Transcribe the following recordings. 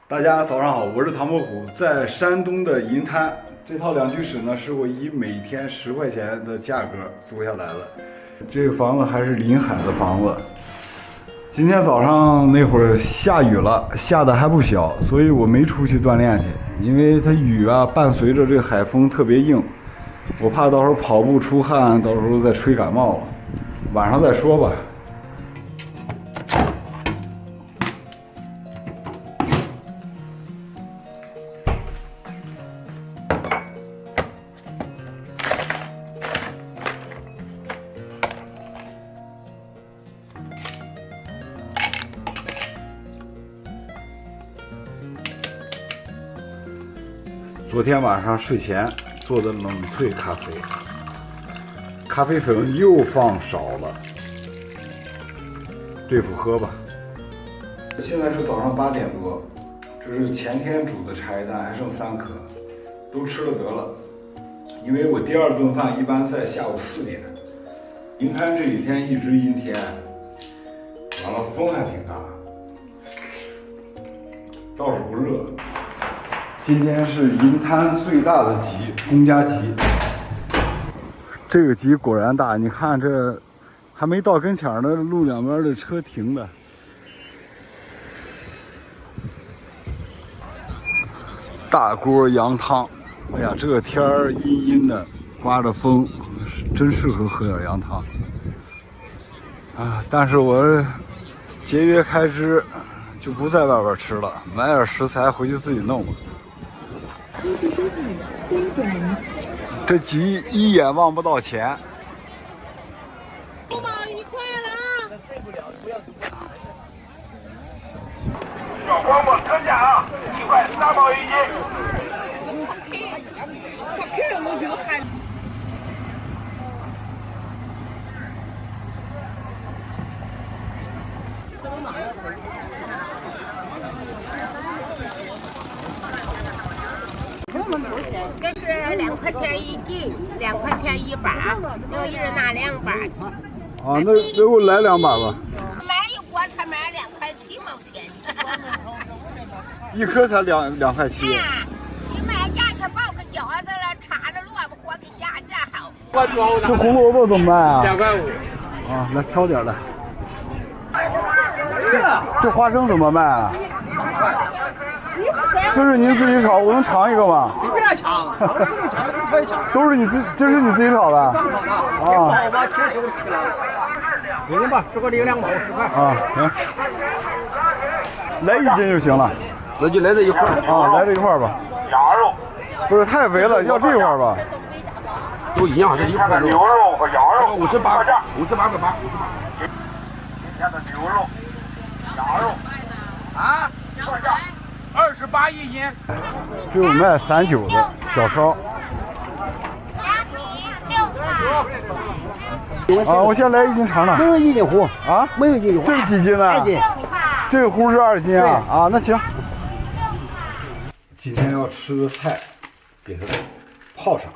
大家早上好，我是唐伯虎，在山东的银滩。这套两居室呢，是我以每天10块钱的价格租下来的。这个房子还是临海的房子。今天早上那会儿下雨了，下的还不小，所以我没出去锻炼去，因为它雨啊伴随着这个海风特别硬，我怕到时候跑步出汗，到时候再吹感冒了。晚上再说吧。昨天晚上睡前做的冷萃咖啡，咖啡粉又放少了，对付喝吧。现在是早上8点多，这是前天煮的茶叶蛋，还剩3颗，都吃了得了。因为我第二顿饭一般在下午4点。银滩这几天一直阴天，完了风还挺大，倒是不热。今天是银滩最大的集，公家集。这个集果然大，你看这还没到跟前呢，路两边的车停的。大锅羊汤，哎呀，这个天儿阴阴的，刮着风，真适合喝点羊汤。啊，但是我节约开支，就不在外边吃了，买点食材回去自己弄吧。这集一眼望不到钱。5毛1块了。小黄瓜特价啊，1块3毛1斤。这是2块钱1斤，2块钱1把，有一人拿2把。啊，那给我来2把吧。买一锅才买2块7毛钱。一颗才2块7。你买价去包个饺子了，插着萝卜火给下好。这红萝卜怎么卖啊2块5。啊，来挑点来。这花生怎么卖啊？这是您自己炒，我能尝一个吗？你别抢，不能抢，你可以抢。都是你自，这是你自己炒的？刚好的，啊，把切熟去了。1斤吧，这个2毛10块。啊，行，来1斤就行了。那就来这一块啊，来这一块吧。羊肉不是太肥了，要这块吧？都一样，这一块牛肉和羊肉58个8。今天的牛肉、羊肉啊，特价281斤。这有卖39的小烧。啊，我先来1斤尝尝。没有1斤糊啊？没有1斤糊。这是几斤呢2斤。这个糊是2斤啊？啊，那行。今天要吃的菜，给它泡上。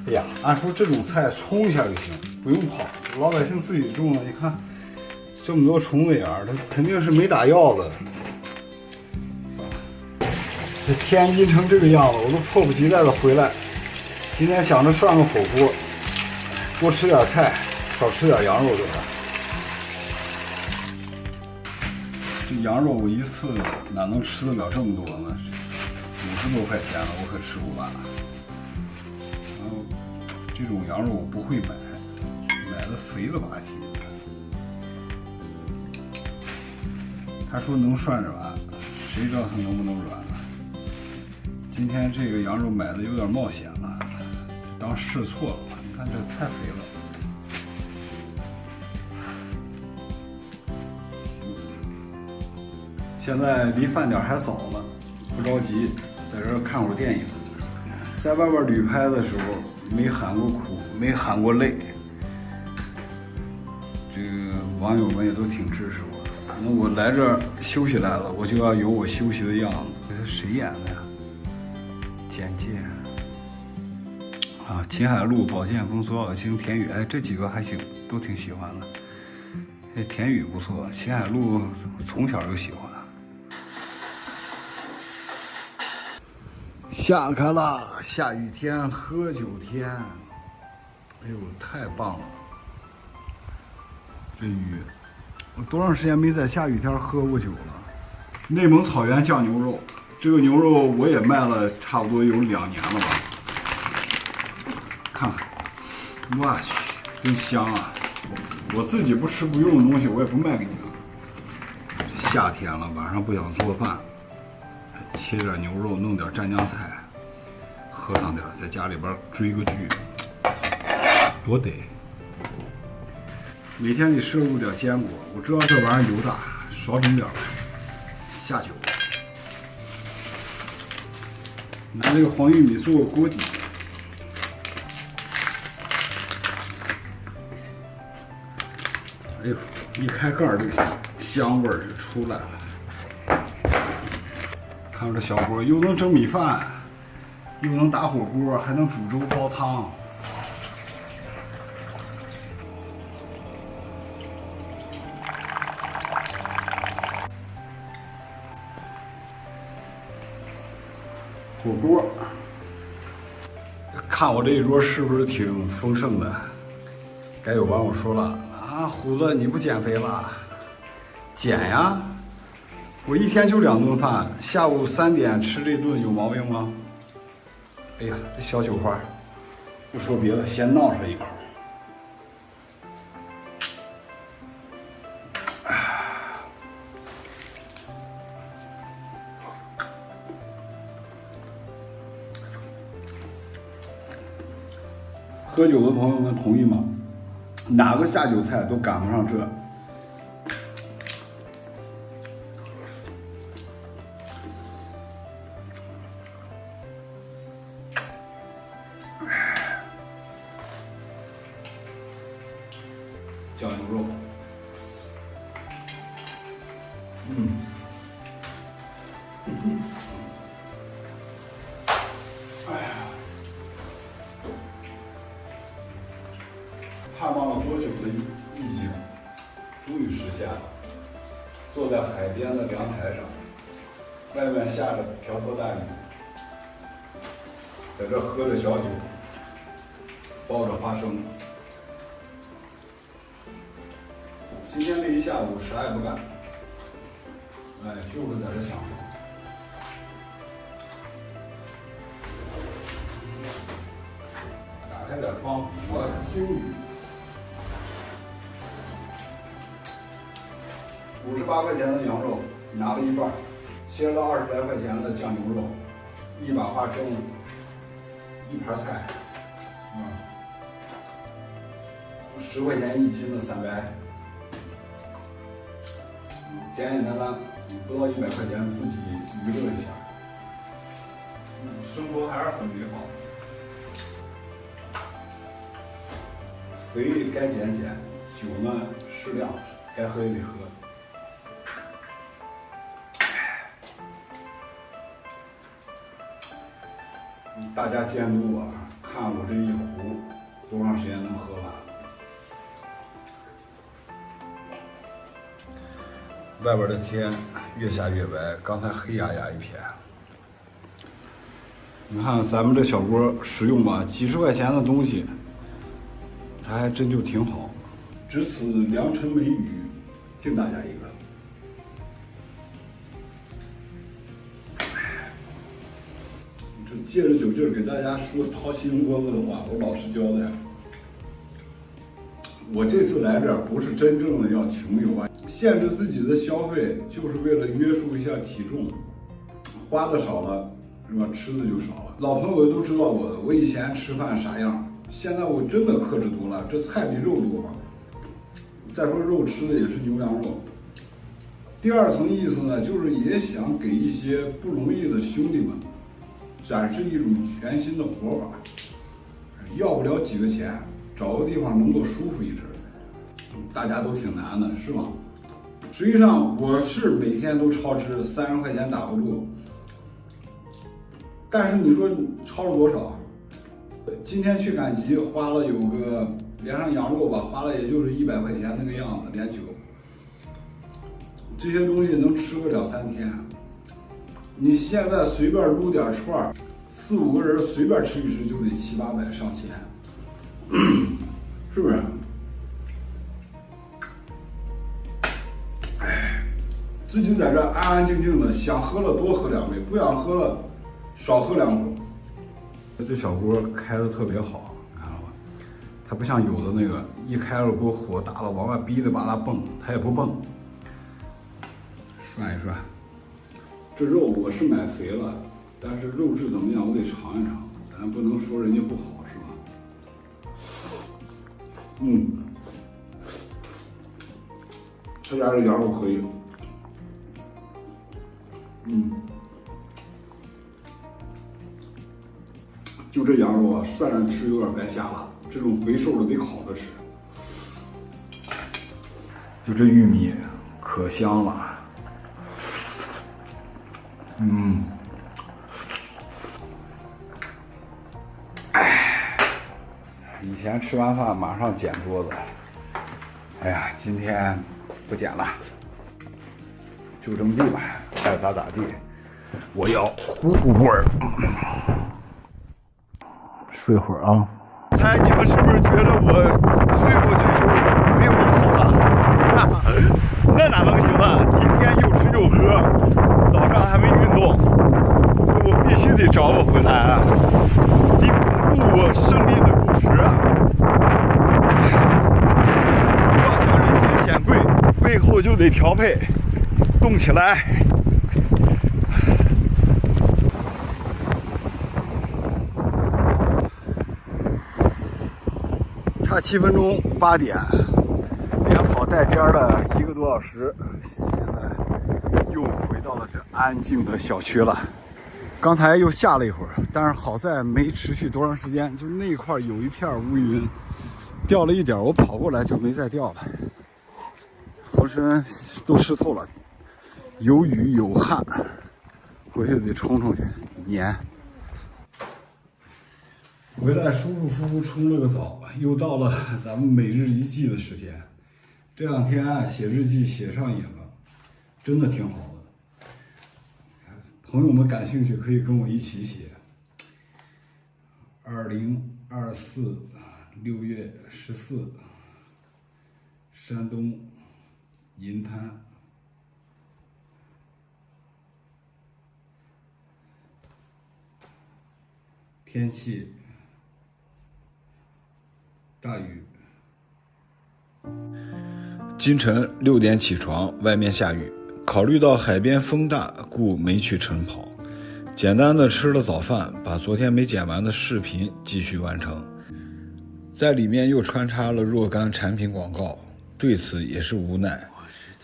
哎呀，按说这种菜冲一下就行，不用泡。老百姓自己种的，你看这么多虫子眼儿，它肯定是没打药的。这天阴成这个样子，我都迫不及待的回来。今天想着涮个火锅，多吃点菜，少吃点羊肉得了。这羊肉我一次哪能吃得了这么多呢？50多块钱了，我可吃不完。然后这种羊肉我不会买，买的肥了吧唧的。他说能涮软，谁知道它能不能软呢？今天这个羊肉买的有点冒险了，当试错了吧？你看这太肥了。现在离饭点还早呢，不着急，在这儿看会儿电影。在外边旅拍的时候，没喊过苦，没喊过累。这个网友们也都挺支持我。那我来这儿休息来了，我就要有我休息的样子。这是谁演的呀？简介啊，秦海璐、保剑锋、左小青、田雨，哎，这几个还行，都挺喜欢的。这田雨不错，秦海璐从小就喜欢。下开了，下雨天喝酒天，哎呦，太棒了！这雨，我多长时间没在下雨天喝过酒了？内蒙草原酱牛肉，这个牛肉我也卖了差不多有2年了吧。看看，我去，真香啊！我自己不吃不用的东西，我也不卖给你们。夏天了，晚上不想做饭。切点牛肉，弄点蘸酱菜，喝上点，在家里边追个剧，多得！每天得摄入点坚果，我知道这玩意儿油大，少整点吧。下酒，拿这个黄玉米做个锅底，哎呦，一开盖儿，这个香味儿就出来了。看这小锅又能蒸米饭，又能打火锅，还能煮粥煲汤。火锅，看我这一桌是不是挺丰盛的？该有网友说了啊，虎子你不减肥了？减呀！我一天就2顿饭，下午3点吃这顿有毛病吗？哎呀，这小酒花，不说别的，先闹上一口。喝酒的朋友们同意吗？哪个下酒菜都赶不上这。酱牛肉，哎呀，盼望了多久的意境，终于实现了。坐在海边的凉台上，外面下着瓢泼大雨，在这喝着小酒，包着花生。今天这一下午啥也不干，哎，就是在这享受。打开点窗户，我听雨。58块钱的羊肉拿了一半，切了20来块钱的酱牛肉，1把花生，1盘菜，10块钱1斤的散白。简简单单，不到100块钱，自己娱乐一下，生活还是很美好。肥该减减，酒呢适量，该喝也得喝。大家监督我，看我这一壶多长时间能喝完。外边的天越下越白，刚才黑压压一片。你看咱们这小锅实用吧？几十块钱的东西，它还真就挺好。值此良辰美语，敬大家一个。这借着酒劲儿给大家说掏心窝子的话，我老实交代。我这次来这儿不是真正的要穷游啊，限制自己的消费，就是为了约束一下体重，花的少了是吧？吃的就少了。老朋友都知道我以前吃饭啥样，现在我真的克制多了，这菜比肉多嘛。再说肉吃的也是牛羊肉。第二层意思呢，就是也想给一些不容易的兄弟们展示一种全新的活法，要不了几个钱，找个地方能够舒服一阵，大家都挺难的，是吗？实际上我是每天都超吃，30块钱打不住。但是你说超了多少？今天去赶集花了有个连上羊肉吧，花了也就是100块钱那个样子，连酒。这些东西能吃个2、3天。你现在随便撸点串儿， 4、5个人随便吃一吃就得7、800上千，是不是？哎，自己在这安安静静的，想喝了多喝2杯，不想喝了少喝2口。这小锅开的特别好，你看到吧？它不像有的那个一开了锅火大了，往外逼的把它蹦，它也不蹦。涮一涮，这肉我是买肥了，但是肉质怎么样，我得尝一尝，咱不能说人家不好，是吧？他家这羊肉可以，就这羊肉啊，涮着吃有点白瞎了，这种肥瘦的得烤着吃。就这玉米可香了，以前吃完饭马上捡桌子，哎呀，今天不捡了，就这么地吧，爱咋咋地。我要呼会儿，睡会儿啊。猜你们是不是觉得我睡过去就没有以后了？那哪能行啊！今天又吃又喝，早上还没运动，我必须得找我回来啊！得巩固我胜利的果实啊！要想人前显贵，背后就得调配，动起来！差7分钟8点，连跑带颠的1个多小时，现在又回到了这安静的小区了。刚才又下了一会儿，但是好在没持续多长时间，就那块有一片乌云，掉了一点，我跑过来就没再掉了，浑身都湿透了，有雨有汗，回去得冲冲去黏。回来舒舒服服冲了个澡，又到了咱们每日一记的时间。这2天啊，写日记写上瘾了，真的挺好的。朋友们感兴趣可以跟我一起写。2024 6月14，山东银滩。天气大雨。今晨6点起床，外面下雨，考虑到海边风大，故没去晨跑。简单的吃了早饭，把昨天没剪完的视频继续完成。在里面又穿插了若干产品广告，对此也是无奈。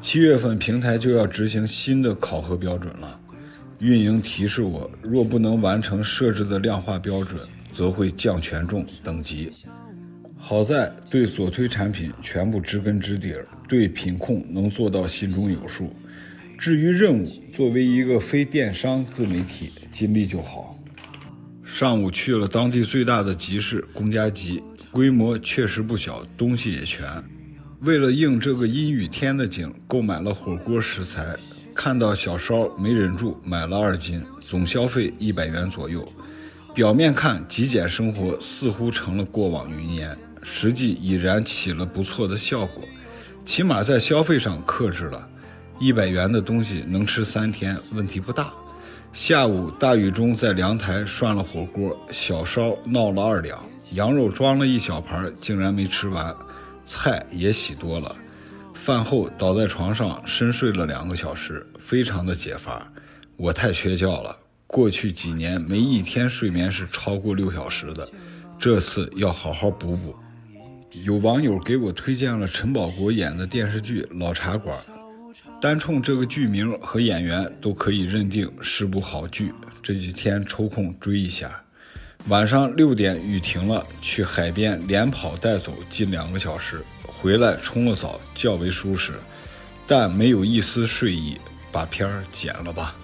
7月份平台就要执行新的考核标准了，运营提示我，若不能完成设置的量化标准，则会降权重等级。好在对所推产品全部知根知底儿，对品控能做到心中有数。至于任务，作为一个非电商自媒体，尽力就好。上午去了当地最大的集市龚家集，规模确实不小，东西也全。为了应这个阴雨天的景，购买了火锅食材，看到小烧没忍住买了2斤，总消费100元左右。表面看极简生活似乎成了过往云烟，实际已然起了不错的效果，起码在消费上克制了。100元的东西能吃3天，问题不大。下午大雨中在凉台涮了火锅，小烧闹了2两，羊肉装了1小盘，竟然没吃完，菜也洗多了。饭后倒在床上深睡了2个小时，非常的解乏。我太缺觉了，过去几年没一天睡眠是超过6小时的，这次要好好补补。有网友给我推荐了陈宝国演的电视剧《老茶馆》，单冲这个剧名和演员都可以认定是部好剧，这几天抽空追一下。晚上6点雨停了，去海边连跑带走近2个小时，回来冲了澡，较为舒适，但没有一丝睡意，把片儿剪了吧。